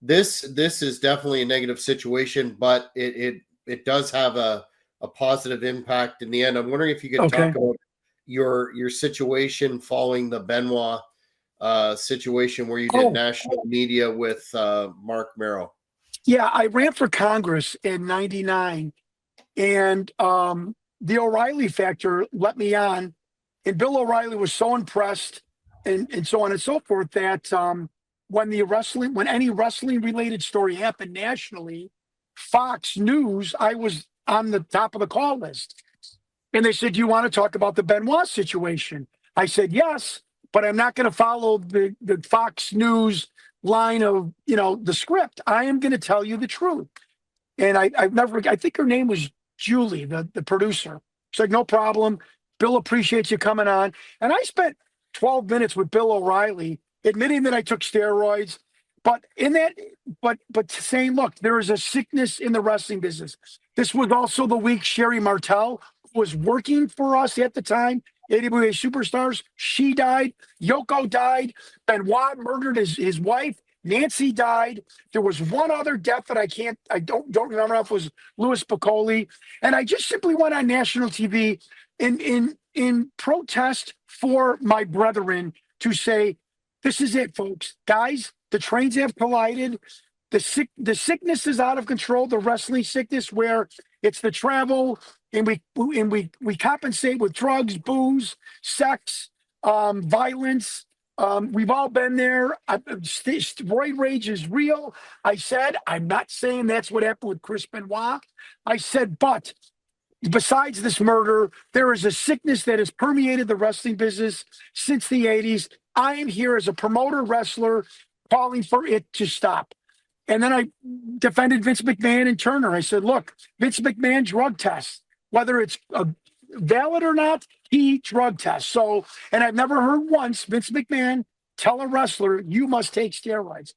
this is definitely a negative situation, but it does have a positive impact in the end. I'm wondering if you could Okay. talk about your situation following the Benoit situation where you did Oh, national media with Mark Merrow. yeah. I ran for Congress in '99, and the O'Reilly factor let me on. And Bill O'Reilly was so impressed, and so on and so forth, that when any wrestling related story happened nationally, Fox News, I was on the top of the call list. And they said, "Do you want to talk about the Benoit situation?" I said, "Yes, but I'm not going to follow the Fox News line of, the script. I am going to tell you the truth." And I think her name was Julie, the producer. She's like, "No problem. Bill appreciates you coming on." And I spent 12 minutes with Bill O'Reilly admitting that I took steroids, but saying, "Look, there is a sickness in the wrestling business." This was also the week Sherry Martel, who was working for us at the time, AWA Superstars. She died. Yoko died. Benoit murdered his wife. Nancy died. There was one other death that I don't remember if it was Louis Piccoli. And I just simply went on national TV in protest for my brethren to say, this is it, folks. Guys, the trains have collided. The sickness is out of control, the wrestling sickness, where it's the travel, and we compensate with drugs, booze, sex, violence. We've all been there. Roid rage is real. I said, I'm not saying that's what happened with Chris Benoit. I said, but besides this murder, there is a sickness that has permeated the wrestling business since the 80s. I am here as a promoter wrestler calling for it to stop. And then I defended Vince McMahon and Turner. I said, look, Vince McMahon drug tests, whether it's valid or not, he drug tests. So, and I've never heard once Vince McMahon tell a wrestler, you must take steroids.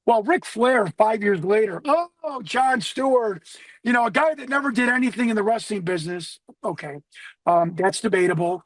Well, Ric Flair, 5 years later, oh, Jon Stewart, a guy that never did anything in the wrestling business. Okay, that's debatable.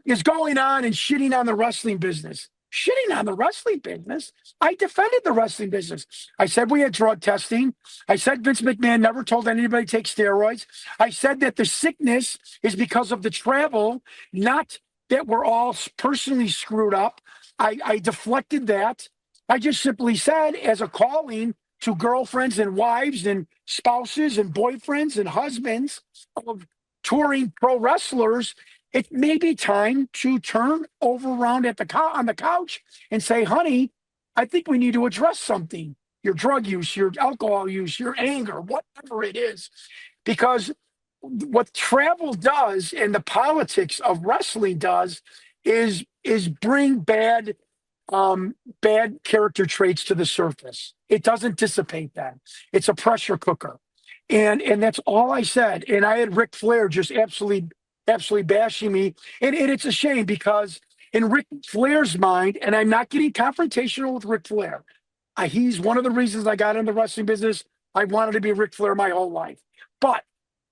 Is going on and shitting on the wrestling business. Shitting on the wrestling business. I defended the wrestling business. I said we had drug testing. I said Vince McMahon never told anybody to take steroids. I said that the sickness is because of the travel, not that we're all personally screwed up. I deflected that. I just simply said, as a calling to girlfriends and wives and spouses and boyfriends and husbands of touring pro wrestlers, it may be time to turn over around on the couch and say, honey, I think we need to address something. Your drug use, your alcohol use, your anger, whatever it is. Because what travel does and the politics of wrestling does is bring bad character traits to the surface. It doesn't dissipate them. It's a pressure cooker. And that's all I said. And I had Ric Flair just absolutely bashing me. And it's a shame, because in Ric Flair's mind, and I'm not getting confrontational with Ric Flair, he's one of the reasons I got into the wrestling business. I wanted to be Ric Flair my whole life. But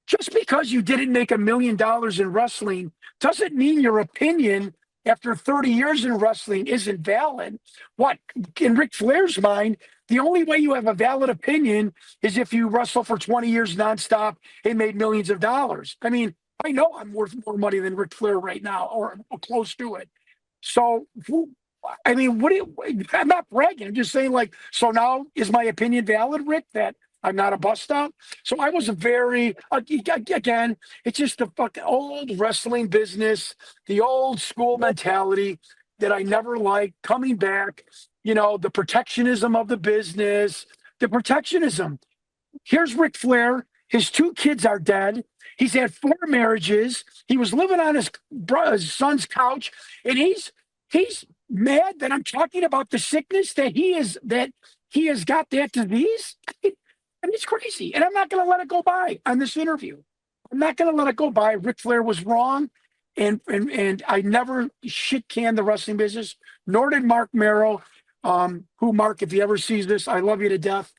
just because you didn't make $1 million in wrestling doesn't mean your opinion after 30 years in wrestling isn't valid. What, in Ric Flair's mind, the only way you have a valid opinion is if you wrestle for 20 years nonstop and made millions of dollars. I mean, I know I'm worth more money than Ric Flair right now, or close to it. So, I mean, I'm not bragging. I'm just saying, like, so now is my opinion valid, Rick, that I'm not a bust out? So I was again, it's just the fucking old wrestling business, the old school mentality that I never liked coming back, the protectionism of the business, the protectionism. Here's Ric Flair. His 2 kids are dead. He's had 4 marriages. He was living on his son's couch, and he's mad that I'm talking about the sickness that he has got that disease. I mean, it's crazy, and I'm not going to let it go by on this interview. I'm not going to let it go by. Ric Flair was wrong, and I never shit canned the wrestling business, nor did Mark Merrow. Who, Mark, if he ever sees this, I love you to death.